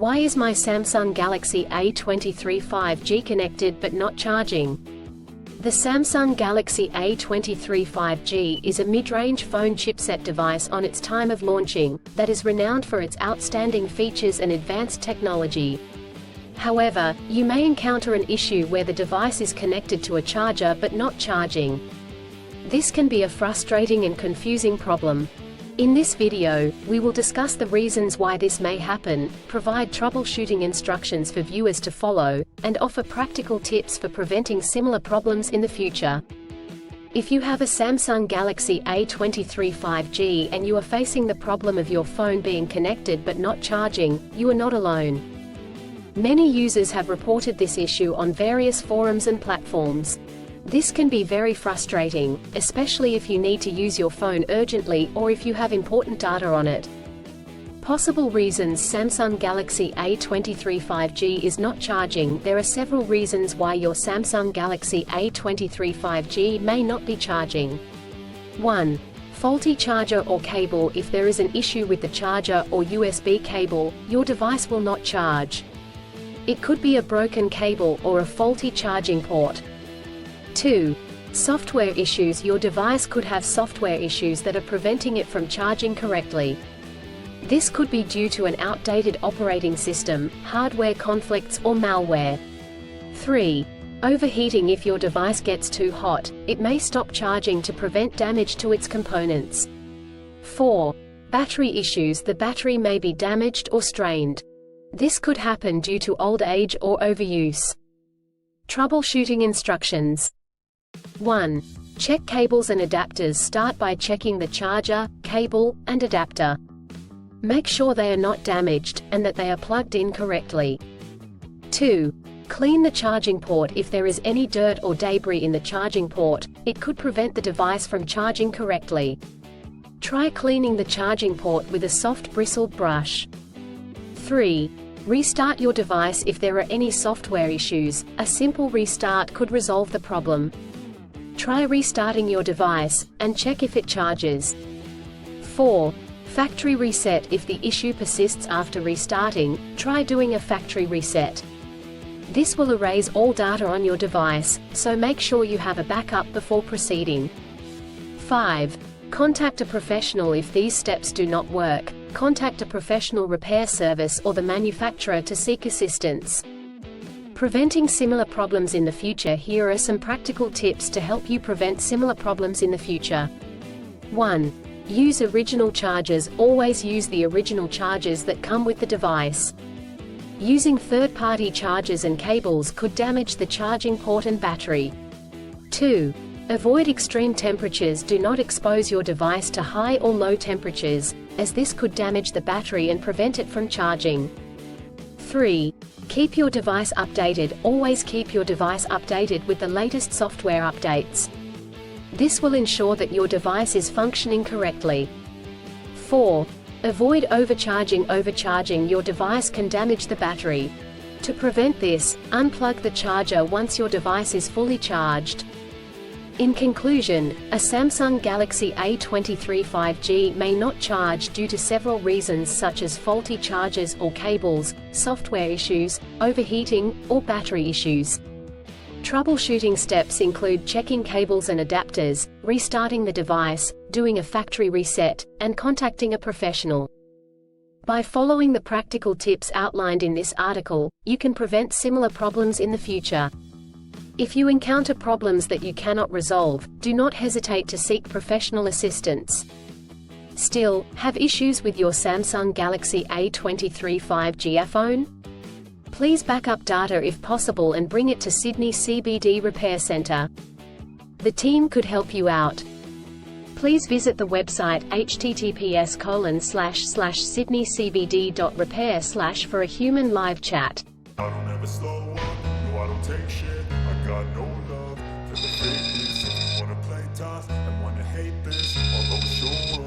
Why is my Samsung Galaxy A23 5G connected but not charging? The Samsung Galaxy A23 5G is a mid-range phone chipset device on its time of launching, that is renowned for its outstanding features and advanced technology. However, you may encounter an issue where the device is connected to a charger but not charging. This can be a frustrating and confusing problem. In this video, we will discuss the reasons why this may happen, provide troubleshooting instructions for viewers to follow, and offer practical tips for preventing similar problems in the future. If you have a Samsung Galaxy A23 5G and you are facing the problem of your phone being connected but not charging, you are not alone. Many users have reported this issue on various forums and platforms. This can be very frustrating, especially if you need to use your phone urgently or if you have important data on it. Possible reasons Samsung Galaxy A23 5G is not charging. There are several reasons why your Samsung Galaxy A23 5G may not be charging. 1. Faulty charger or cable. If there is an issue with the charger or USB cable, your device will not charge. It could be a broken cable or a faulty charging port. 2. Software issues. Your device could have software issues that are preventing it from charging correctly. This could be due to an outdated operating system, hardware conflicts, or malware. 3. Overheating. If your device gets too hot, it may stop charging to prevent damage to its components. 4. Battery issues. The battery may be damaged or strained. This could happen due to old age or overuse. Troubleshooting instructions. 1. Check cables and adapters. Start by checking the charger, cable, and adapter. Make sure they are not damaged, and that they are plugged in correctly. 2. Clean the charging port. If there is any dirt or debris in the charging port, it could prevent the device from charging correctly. Try cleaning the charging port with a soft bristled brush. 3. Restart your device. If there are any software issues, a simple restart could resolve the problem. Try restarting your device, and check if it charges. 4. Factory reset. If the issue persists after restarting, try doing a factory reset. This will erase all data on your device, so make sure you have a backup before proceeding. 5. Contact a professional. If these steps do not work, contact a professional repair service or the manufacturer to seek assistance. Preventing similar problems in the future. Here are some practical tips to help you prevent similar problems in the future. 1. Use original chargers. Always use the original chargers that come with the device. Using third-party chargers and cables could damage the charging port and battery. 2. Avoid extreme temperatures. Do not expose your device to high or low temperatures, as this could damage the battery and prevent it from charging. 3. Keep your device updated. Always keep your device updated with the latest software updates. This will ensure that your device is functioning correctly. 4. Avoid overcharging. Overcharging your device can damage the battery. To prevent this, unplug the charger once your device is fully charged. In conclusion, a Samsung Galaxy A23 5G may not charge due to several reasons such as faulty chargers or cables, software issues, overheating, or battery issues. Troubleshooting steps include checking cables and adapters, restarting the device, doing a factory reset, and contacting a professional. By following the practical tips outlined in this article, you can prevent similar problems in the future. If you encounter problems that you cannot resolve, do not hesitate to seek professional assistance. Still, have issues with your Samsung Galaxy A23 5G phone? Please back up data if possible and bring it to Sydney CBD Repair Centre. The team could help you out. Please visit the website https://sydneycbd.repair/ for a human live chat. I don't ever slow up, no I don't take shit. I got no love for the fakeness. If you wanna play tough and wanna hate this, I'll always show up.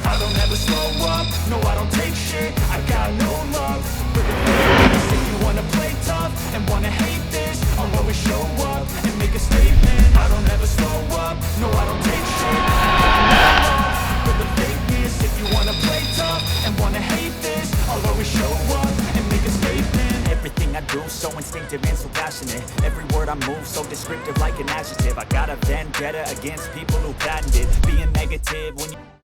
I don't ever slow up, no I don't take shit. I got no love for the fakeness. If you wanna play tough and wanna hate this, I'll always show up and make a statement. I don't ever slow up, no I don't take shit. I got no love for the fakeness. If you wanna play tough and wanna hate this, I'll always show up. instinctive and so passionate. Every word I move so descriptive like an adjective. I got a vendetta against people who patented being negative when you